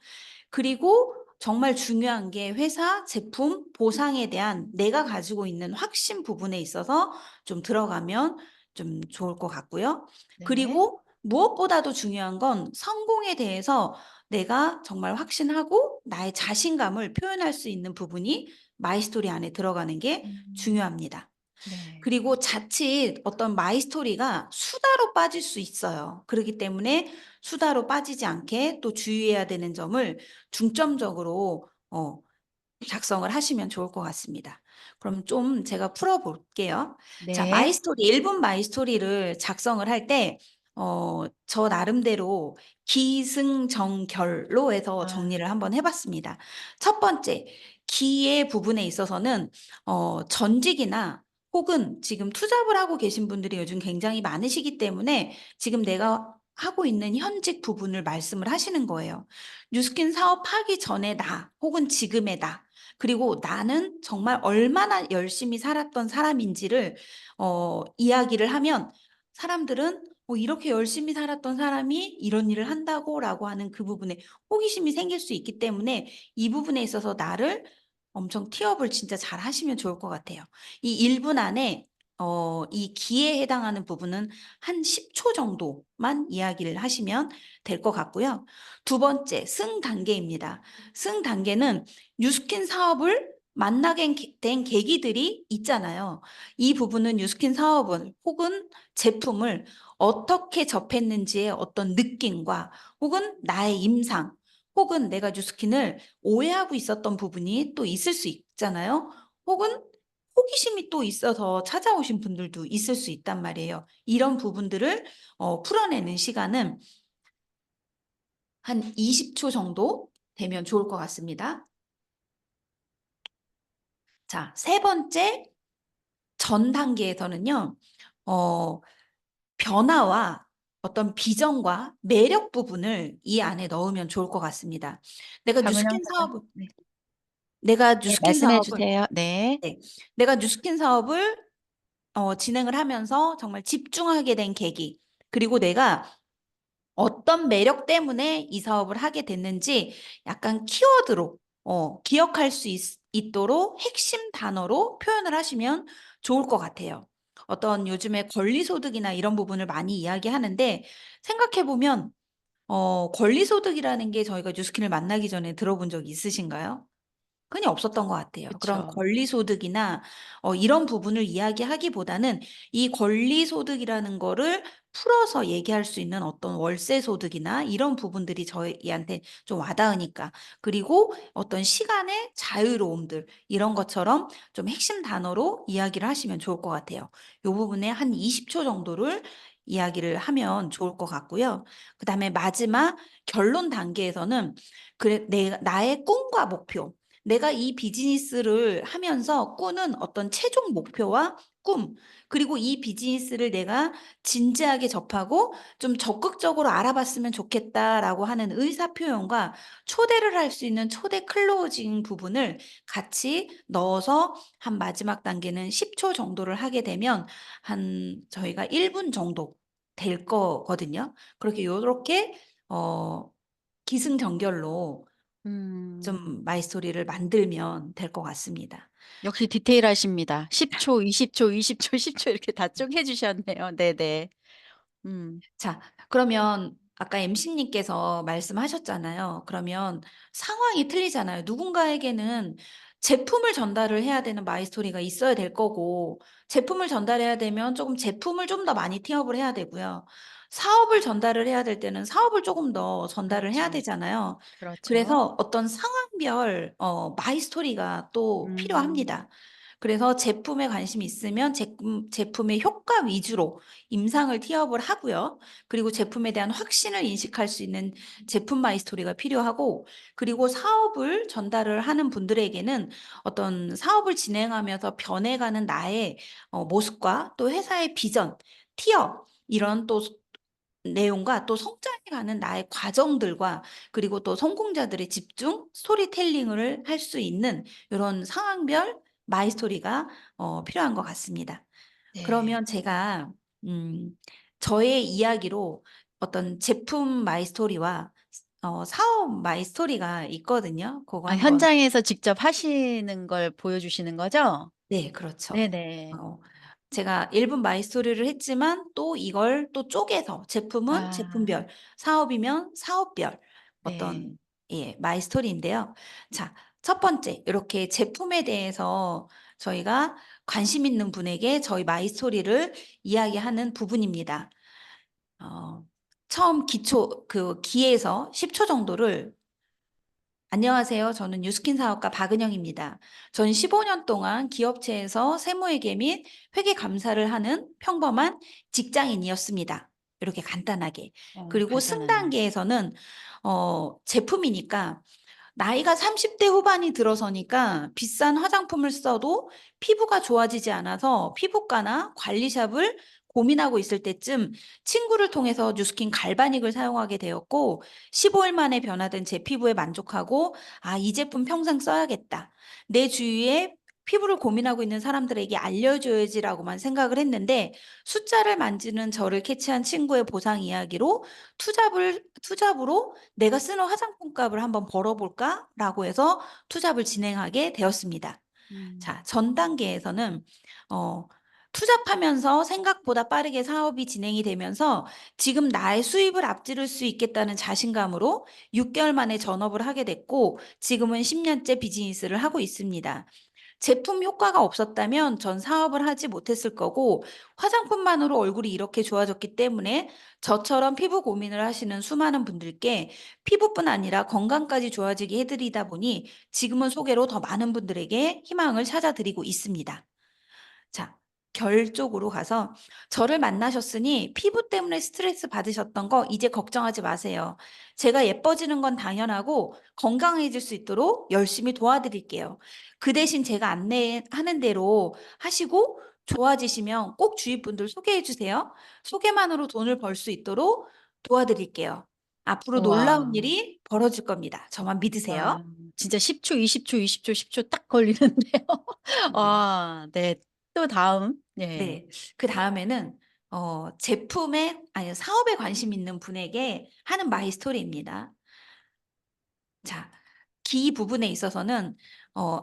그리고 정말 중요한 게 회사, 제품, 보상에 대한 내가 가지고 있는 확신 부분에 있어서 좀 들어가면 좀 좋을 것 같고요. 네. 그리고 무엇보다도 중요한 건 성공에 대해서 내가 정말 확신하고 나의 자신감을 표현할 수 있는 부분이 마이스토리 안에 들어가는 게 중요합니다. 네. 그리고 자칫 어떤 마이스토리가 수다로 빠질 수 있어요. 그렇기 때문에 수다로 빠지지 않게 또 주의해야 되는 점을 중점적으로 작성을 하시면 좋을 것 같습니다. 그럼 좀 제가 풀어 볼게요. 자, 네. 마이스토리 1분 마이스토리를 작성을 할 때 저 나름대로 기승전결로 해서 정리를 한번 해 봤습니다. 첫 번째, 기의 부분에 있어서는 전직이나 혹은 지금 투잡을 하고 계신 분들이 요즘 굉장히 많으시기 때문에 지금 내가 하고 있는 현직 부분을 말씀을 하시는 거예요. 뉴스킨 사업하기 전의 나 혹은 지금의 나 그리고 나는 정말 얼마나 열심히 살았던 사람인지를 이야기를 하면 사람들은 이렇게 열심히 살았던 사람이 이런 일을 한다고라고 하는 그 부분에 호기심이 생길 수 있기 때문에 이 부분에 있어서 나를 엄청 티업을 진짜 잘 하시면 좋을 것 같아요. 이 1분 안에 이 기에 해당하는 부분은 한 10초 정도만 이야기를 하시면 될 것 같고요. 두 번째, 승 단계입니다. 승 단계는 뉴스킨 사업을 만나게 된 계기들이 있잖아요. 이 부분은 뉴스킨 사업은 혹은 제품을 어떻게 접했는지의 어떤 느낌과 혹은 나의 임상 혹은 내가 뉴스킨을 오해하고 있었던 부분이 또 있을 수 있잖아요. 혹은 호기심이 또 있어서 찾아오신 분들도 있을 수 있단 말이에요. 이런 부분들을 풀어내는 시간은 한 20초 정도 되면 좋을 것 같습니다. 자, 세 번째 전 단계에서는요. 변화와 어떤 비전과 매력 부분을 이 안에 넣으면 좋을 것 같습니다. 내가 박은영 뉴스킨 사장. 사업을 네. 내가 네, 뉴스킨 말씀해 사업을 주세요. 네. 네. 내가 뉴스킨 사업을 진행을 하면서 정말 집중하게 된 계기, 그리고 내가 어떤 매력 때문에 이 사업을 하게 됐는지 약간 키워드로 기억할 수 있도록 핵심 단어로 표현을 하시면 좋을 것 같아요. 어떤 요즘에 권리소득이나 이런 부분을 많이 이야기하는데 생각해 보면 권리소득이라는 게 저희가 뉴스킨을 만나기 전에 들어본 적 있으신가요? 흔히 없었던 것 같아요. 그런 그쵸. 권리소득이나 이런 부분을 이야기하기보다는 이 권리소득이라는 거를 풀어서 얘기할 수 있는 어떤 월세소득이나 이런 부분들이 저희한테 좀 와닿으니까. 그리고 어떤 시간의 자유로움들 이런 것처럼 좀 핵심 단어로 이야기를 하시면 좋을 것 같아요. 요 부분에 한 20초 정도를 이야기를 하면 좋을 것 같고요. 그다음에 마지막 결론 단계에서는 그래 나의 꿈과 목표 내가 이 비즈니스를 하면서 꾸는 어떤 최종 목표와 꿈, 그리고 이 비즈니스를 내가 진지하게 접하고 좀 적극적으로 알아봤으면 좋겠다라고 하는 의사 표현과 초대를 할 수 있는 초대 클로징 부분을 같이 넣어서 한 마지막 단계는 10초 정도를 하게 되면 한 저희가 1분 정도 될 거거든요. 그렇게 요렇게 기승전결로 음. 좀 마이스토리를 만들면 될 것 같습니다. 역시 디테일하십니다. 10초, 20초, 20초, 10초 이렇게 다 쭉 해 주셨네요. 네네. 음. 자, 그러면 아까 MC님께서 말씀하셨잖아요. 그러면 상황이 틀리잖아요. 누군가에게는 제품을 전달을 해야 되는 마이스토리가 있어야 될 거고, 제품을 전달해야 되면 조금 제품을 좀 더 많이 티업을 해야 되고요. 사업을 전달을 해야 될 때는 사업을 조금 더 전달을 해야 그렇죠. 되잖아요. 그렇죠. 그래서 어떤 상황별 마이스토리가 또 음. 필요합니다. 그래서 제품에 관심이 있으면 제품의 효과 위주로 임상을 티업을 하고요. 그리고 제품에 대한 확신을 인식할 수 있는 제품 마이스토리가 필요하고, 그리고 사업을 전달을 하는 분들에게는 어떤 사업을 진행하면서 변해가는 나의 모습과 또 회사의 비전, 티업 이런 또 내용과 또 성장에 가는 나의 과정들과 그리고 또 성공자들의 집중 스토리텔링을 할 수 있는 요런 상황별 마이 스토리가 필요한 것 같습니다. 네. 그러면 제가 음 저의 이야기로 어떤 제품 마이 스토리와 사업 마이 스토리가 있거든요. 고거 아, 한번. 현장에서 직접 하시는 걸 보여주시는 거죠? 네, 그렇죠. 네네. 어 제가 1분 마이 스토리를 했지만 또 이걸 또 쪼개서 제품은 아, 제품별, 사업이면 사업별 네. 어떤 마이 스토리인데요. 자, 첫 번째 이렇게 제품에 대해서 저희가 관심 있는 분에게 저희 마이 스토리를 이야기하는 부분입니다. 어 처음 기초 그 기에서 10초 정도를 안녕하세요. 저는 뉴스킨 사업가 박은영입니다. 전 15년 동안 기업체에서 세무회계 및 회계 감사를 하는 평범한 직장인이었습니다. 이렇게 간단하게. 그리고 승 간단하네요. 단계에서는 제품이니까 나이가 30대 후반이 들어서니까 비싼 화장품을 써도 피부가 좋아지지 않아서 피부과나 관리샵을 고민하고 있을 때쯤 친구를 통해서 뉴스킨 갈바닉을 사용하게 되었고 15일 만에 변화된 제 피부에 만족하고 '아, 이 제품 평생 써야겠다. 내 주위에 피부를 고민하고 있는 사람들에게 알려줘야지.'라고만 생각을 했는데 숫자를 만지는 저를 캐치한 친구의 보상 이야기로 투잡으로 '내가 쓰는 화장품 값을 한번 벌어 볼까?'라고 해서 투잡을 진행하게 되었습니다. 자, 음. 전 단계에서는 어 투잡하면서 생각보다 빠르게 사업이 진행이 되면서 지금 나의 수입을 앞지를 수 있겠다는 자신감으로 6개월 만에 전업을 하게 됐고 지금은 10년째 비즈니스를 하고 있습니다. 제품 효과가 없었다면 전 사업을 하지 못했을 거고 화장품만으로 얼굴이 이렇게 좋아졌기 때문에 저처럼 피부 고민을 하시는 수많은 분들께 피부뿐 아니라 건강까지 좋아지게 해드리다 보니 지금은 소개로 더 많은 분들에게 희망을 찾아드리고 있습니다. 자, 결 쪽으로 가서 "저를 만나셨으니 피부 때문에 스트레스 받으셨던 거 이제 걱정하지 마세요. 제가 예뻐지는 건 당연하고 건강해질 수 있도록 열심히 도와드릴게요. 그 대신 제가 안내하는 대로 하시고 좋아지시면 꼭 주위 분들 소개해 주세요. 소개만으로 돈을 벌 수 있도록 도와드릴게요. 앞으로 놀라운 우와. 일이 벌어질 겁니다. 저만 믿으세요." 와, 진짜 10 초, 20 초, 20 초, 10초 딱 걸리는데요. 네. 아, 네. 또 다음. 네. 네. 그다음에는 제품에 아니 사업에 관심 있는 분에게 하는 마이 스토리입니다. 자, 기 부분에 있어서는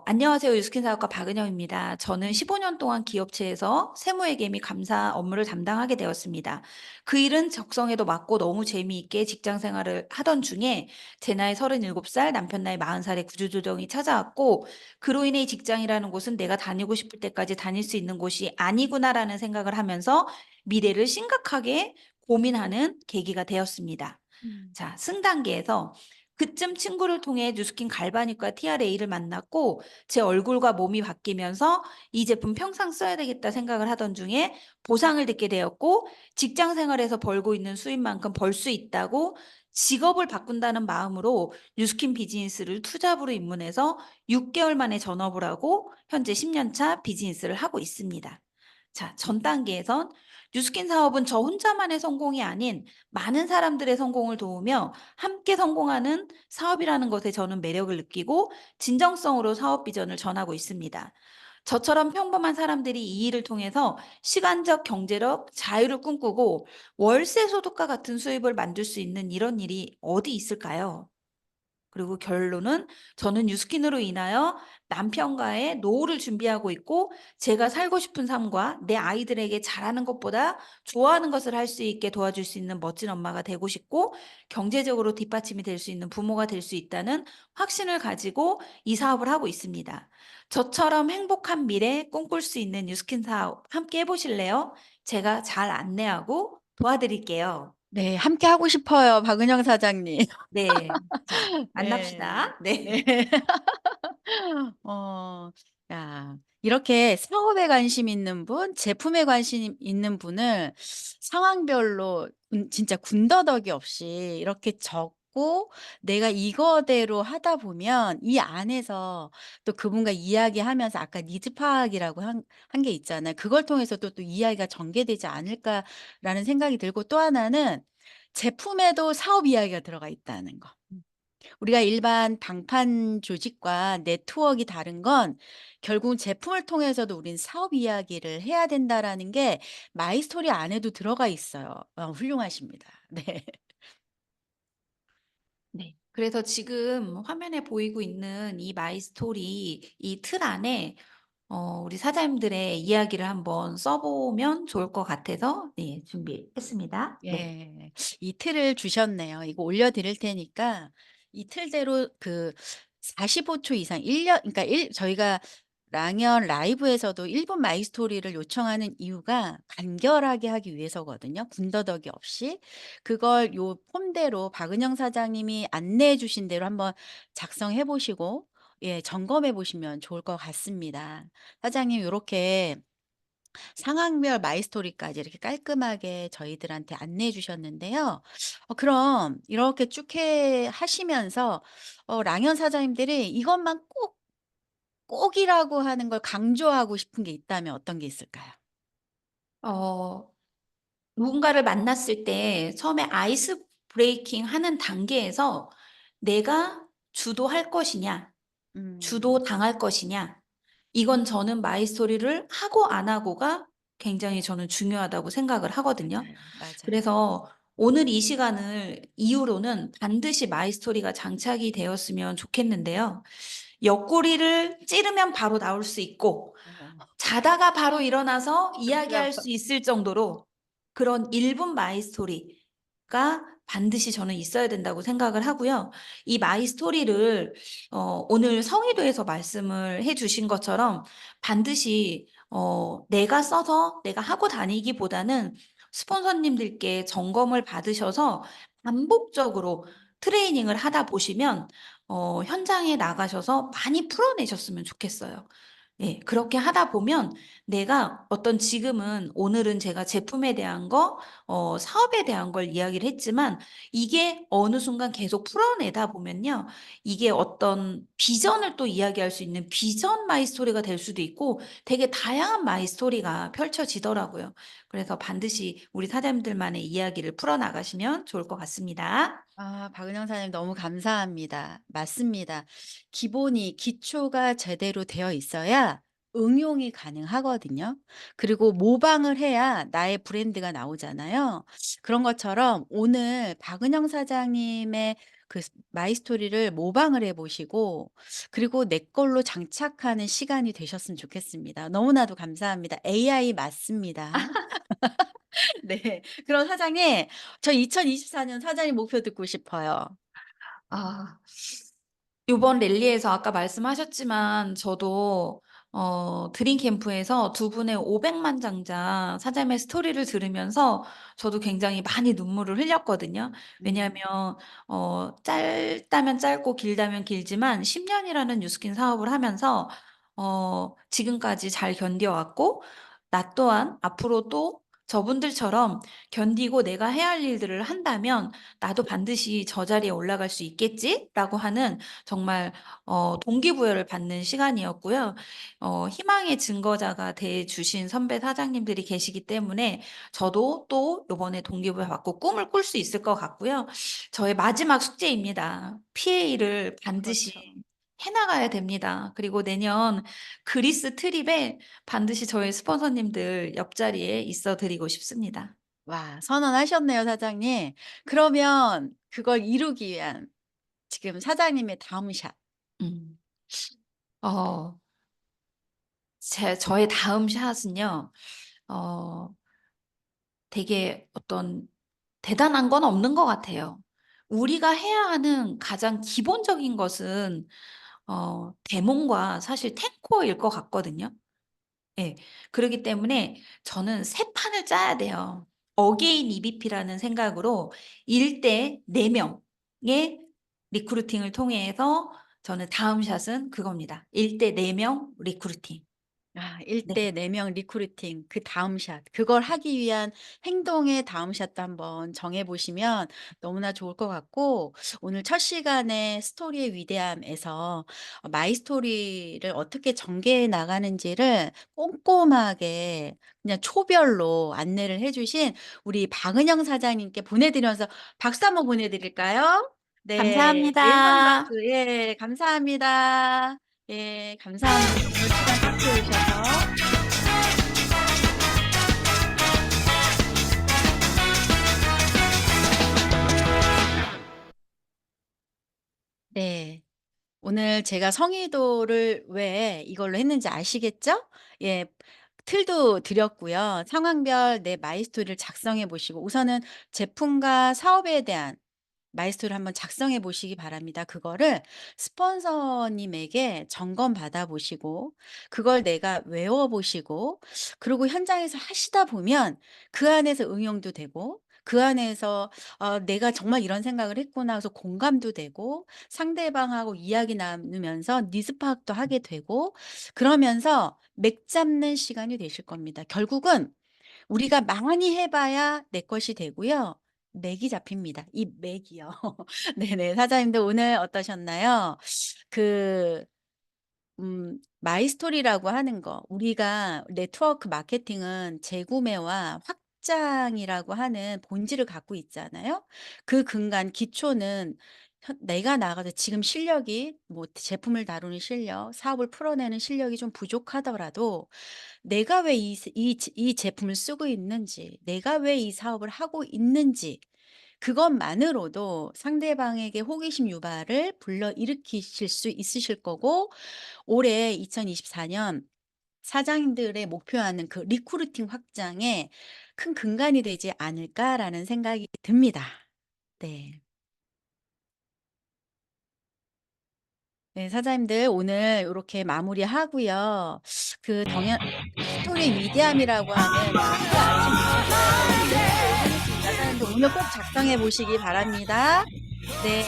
"안녕하세요. 유스킨 사업가 박은영입니다. 저는 15년 동안 기업체에서 세무회계 및 감사 업무를 담당하게 되었습니다. 그 일은 적성에도 맞고 너무 재미있게 직장 생활을 하던 중에 제 나이 37살, 남편 나이 40살의 구조조정이 찾아왔고 그로 인해 이 직장이라는 곳은 내가 다니고 싶을 때까지 다닐 수 있는 곳이 아니구나라는 생각을 하면서 미래를 심각하게 고민하는 계기가 되었습니다." 음. 자, 승 단계에서 그쯤 친구를 통해 뉴스킨 갈바닉과 TRA를 만났고 제 얼굴과 몸이 바뀌면서 '이 제품 평생 써야 되겠다.' 생각을 하던 중에 보상을 듣게 되었고 직장 생활에서 벌고 있는 수입만큼 벌 수 있다고 직업을 바꾼다는 마음으로 뉴스킨 비즈니스를 투잡으로 입문해서 6개월 만에 전업을 하고 현재 10년 차 비즈니스를 하고 있습니다. 자, 전 단계에선 뉴스킨 사업은 저 혼자만의 성공이 아닌 많은 사람들의 성공을 도우며 함께 성공하는 사업이라는 것에 저는 매력을 느끼고 진정성으로 사업 비전을 전하고 있습니다. 저처럼 평범한 사람들이 이 일을 통해서 시간적, 경제력, 자유를 꿈꾸고 월세 소득과 같은 수입을 만들 수 있는 이런 일이 어디 있을까요? 그리고 결론은 저는 뉴스킨으로 인하여 남편과의 노후를 준비하고 있고 제가 살고 싶은 삶과 내 아이들에게 잘하는 것보다 좋아하는 것을 할 수 있게 도와줄 수 있는 멋진 엄마가 되고 싶고 경제적으로 뒷받침이 될 수 있는 부모가 될 수 있다는 확신을 가지고 이 사업을 하고 있습니다. 저처럼 행복한 미래 꿈꿀 수 있는 뉴스킨 사업 함께 해보실래요? 제가 잘 안내하고 도와드릴게요. 네. 함께 하고 싶어요, 박은영 사장님. 네. 자, 네. 만납시다. 네. 네. 어. 야, 이렇게 사업에 관심 있는 분, 제품에 관심 있는 분을 상황별로 진짜 군더더기 없이 이렇게 적고 내가 이거대로 하다 보면 이 안에서 또 그분과 이야기하면서 아까 니즈 파악이라고 한 게 있잖아요. 그걸 통해서 또 이야기가 전개되지 않을까라는 생각이 들고 또 하나는 제품에도 사업 이야기가 들어가 있다는 거. 우리가 일반 방판 조직과 네트워크가 다른 건 결국은 제품을 통해서도 우린 사업 이야기를 해야 된다라는 게 마이스토리 안에도 들어가 있어요. 훌륭하십니다. 네. 네. 그래서 지금 화면에 보이고 있는 이 마이스토리 이 틀 안에 우리 사장님들의 이야기를 한번 써보면 좋을 것 같아서 네, 준비했습니다. 네. 예. 이 틀을 주셨네요. 이거 올려 드릴 테니까 이 틀대로 그 45초 이상 1년 그러니까 저희가 랑연 라이브에서도 1분 마이스토리를 요청하는 이유가 간결하게 하기 위해서거든요, 군더더기 없이. 그걸 요 폼대로 박은영 사장님이 안내해 주신 대로 한번 작성해 보시고 예 점검해 보시면 좋을 것 같습니다. 사장님 요렇게 상황별 마이스토리까지 이렇게 깔끔하게 저희들한테 안내해 주셨는데요. 그럼 이렇게 쭉 하시면서 랑연 사장님들이 이것만 꼭이라고 하는 걸 강조하고 싶은 게 있다면 어떤 게 있을까요? 어, 누군가를 만났을 때 처음에 아이스 브레이킹 하는 단계에서 내가 주도할 것이냐, 음. 주도당할 것이냐, 이건 저는 마이스토리를 하고 안 하고가 굉장히 저는 중요하다고 생각을 하거든요. 맞아요. 맞아요. 그래서 오늘 이 시간을 이후로는 반드시 마이스토리가 장착이 되었으면 좋겠는데요. 옆구리를 찌르면 바로 나올 수 있고 어. 자다가 바로 일어나서 맞아요. 이야기할 수 있을 정도로 그런 1분 마이스토리가 반드시 저는 있어야 된다고 생각을 하고요. 이 마이스토리를 오늘 성의도에서 말씀을 해 주신 것처럼 반드시 내가 써서 내가 하고 다니기보다는 스폰서님들께 점검을 받으셔서 반복적으로 트레이닝을 하다 보시면 현장에 나가셔서 많이 풀어내셨으면 좋겠어요. 예. 그렇게 하다 보면 내가 어떤 지금은 오늘은 제가 제품에 대한 거 사업에 대한 걸 이야기를 했지만 이게 어느 순간 계속 풀어내다 보면요. 이게 어떤 비전을 또 이야기할 수 있는 비전 마이 스토리가 될 수도 있고 되게 다양한 마이 스토리가 펼쳐지더라고요. 그래서 반드시 우리 사장님들만의 이야기를 풀어나가시면 좋을 것 같습니다. 박은영 사장님 너무 감사합니다. 맞습니다. 기초가 제대로 되어 있어야 응용이 가능하거든요. 그리고 모방을 해야 나의 브랜드가 나오잖아요. 그런 것처럼 오늘 박은영 사장님의 그 마이스토리를 모방을 해 보시고 그리고 내 걸로 장착하는 시간이 되셨으면 좋겠습니다. 너무나도 감사합니다. AI 맞습니다. 네. 그럼 사장님, 저 2024년 사장님 목표 듣고 싶어요. 아. 요번 랠리에서 아까 말씀하셨지만 저도 드림 캠프에서 두 분의 500만 장자 사장님의 스토리를 들으면서 저도 굉장히 많이 눈물을 흘렸거든요. 음. 왜냐하면 짧다면 짧고 길다면 길지만 10 년이라는 뉴스킨 사업을 하면서 지금까지 잘 견뎌왔고 나 또한 앞으로 또 저분들처럼 견디고 내가 해야 할 일들을 한다면 '나도 반드시 저 자리에 올라갈 수 있겠지?'라고 하는 정말 동기부여를 받는 시간이었고요. 희망의 증거자가 돼 주신 선배 사장님들이 계시기 때문에 저도 또 요번에 동기부여 받고 꿈을 꿀 수 있을 것 같고요. 저의 마지막 숙제입니다. PA를 반드시 그렇죠. 해 나가야 됩니다. 그리고 내년 그리스 트립에 반드시 저희 스폰서님들 옆자리에 있어 드리고 싶습니다. 와 선언하셨네요 사장님. 그러면 그걸 이루기 위한 지금 사장님의 다음 샷. 음. 어 저의 다음 샷은요. 어 되게 어떤 대단한 건 없는 것 같아요. 우리가 해야 하는 가장 기본적인 것은 대문과 사실 탱고일 것 같거든요. 예. 그러기 때문에 저는 새 판을 짜야 돼요. 어게인 EVP라는 생각으로 1대 4 명의 리크루팅을 통해서 저는 다음 샷은 그겁니다. 1대 4명 리크루팅. 아, 네. 1대 4명 리크루팅 그 다음 샷 그걸 하기 위한 행동의 다음 샷도 한번 정해 보시면 너무나 좋을 것 같고 오늘 첫 시간에 스토리의 위대함에서 마이 스토리를 어떻게 전개해 나가는지를 꼼꼼하게 그냥 초별로 안내를 해 주신 우리 박은영 사장님께 보내드리면서 박수 한번 보내드릴까요? 네. 왼손 감사합니다. 박수. 예. 감사합니다. 예. 감사합니다. 오늘 시간 착수해 주셔서. 네. 오늘 제가 성의도를 왜 이걸로 했는지 아시겠죠? 예. 틀도 드렸고요. 상황별 내 마이스토리를 작성해 보시고 우선은 제품과 사업에 대한 마이스토리를 한번 작성해 보시기 바랍니다. 그거를 스폰서님에게 점검 받아 보시고 그걸 내가 외워 보시고 그리고 현장에서 하시다 보면 그 안에서 응용도 되고 그 안에서 '내가 정말 이런 생각을 했구나.' 해서 공감도 되고 상대방하고 이야기 나누면서 니즈 파악도 하게 되고 그러면서 맥 잡는 시간이 되실 겁니다. 결국은 우리가 많이 해 봐야 내 것이 되고요. 맥이 잡힙니다. 이 맥이요. 네네. 사장님들 오늘 어떠셨나요? 그 마이스토리라고 하는 거 우리가 네트워크 마케팅은 재구매와 확장이라고 하는 본질을 갖고 있잖아요. 그 근간 기초는 내가 나가서 지금 실력이 뭐 제품을 다루는 실력, 사업을 풀어내는 실력이 좀 부족하더라도 내가 왜 이 제품을 쓰고 있는지, 내가 왜 이 사업을 하고 있는지 그것만으로도 상대방에게 호기심 유발을 불러일으키실 수 있으실 거고 올해 2024년 사장님들의 목표하는 그 리크루팅 확장에 큰 근간이 되지 않을까라는 생각이 듭니다. 네. 네, 사장님들 오늘 요렇게 마무리하고요. 그 동연 스토리의 위대함이라고 하는 책을 아침부터 사장님들 오늘 꼭 작성해 보시기 바랍니다. 네.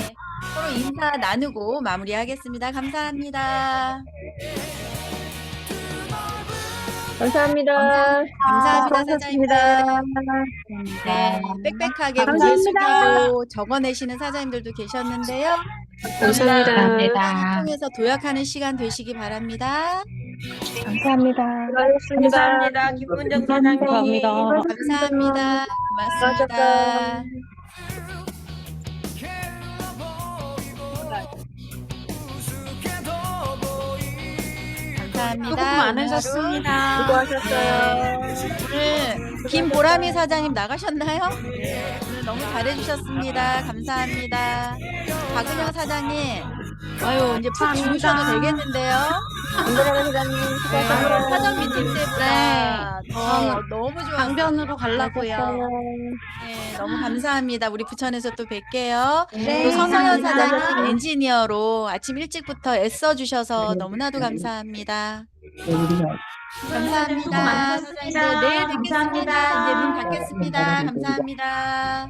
서로 인사 나누고 마무리하겠습니다. 감사합니다. 감사합니다. 감사합니다, 사장님들. 네, 빽빽하게 고개 숙이고 적어내시는 사장님들도 계셨는데요. 감사합니다. 통해서 도약하는 시간 되시기 바랍니다. 감사합니다. 감사합니다. 김문정 사장님. 감사합니다. 고맙습니다. 감사합니다. 수고 많으셨습니다. 수고하셨어요. 오늘 김보람이 사장님 나가셨나요? 네, 오늘 너무 잘해주셨습니다. 감사합니다. 박은영 사장님, 아유 이제 푹 주무셔도 되겠는데요. 김보람 사장님 네, 수고하셨어요. 사전 미팅 때보다 더 너무 좋았어요. 강변으로 가려고요. 네, 너무 감사합니다. 우리 부천에서 또 뵐게요. 네, 또 서성현 감사합니다. 사장님 엔지니어로 아침 일찍부터 애써주셔서 너무나도 감사합니다. 감사합니다. 사장님들 내일 뵙겠습니다. 이제 문 닫겠습니다. 감사합니다.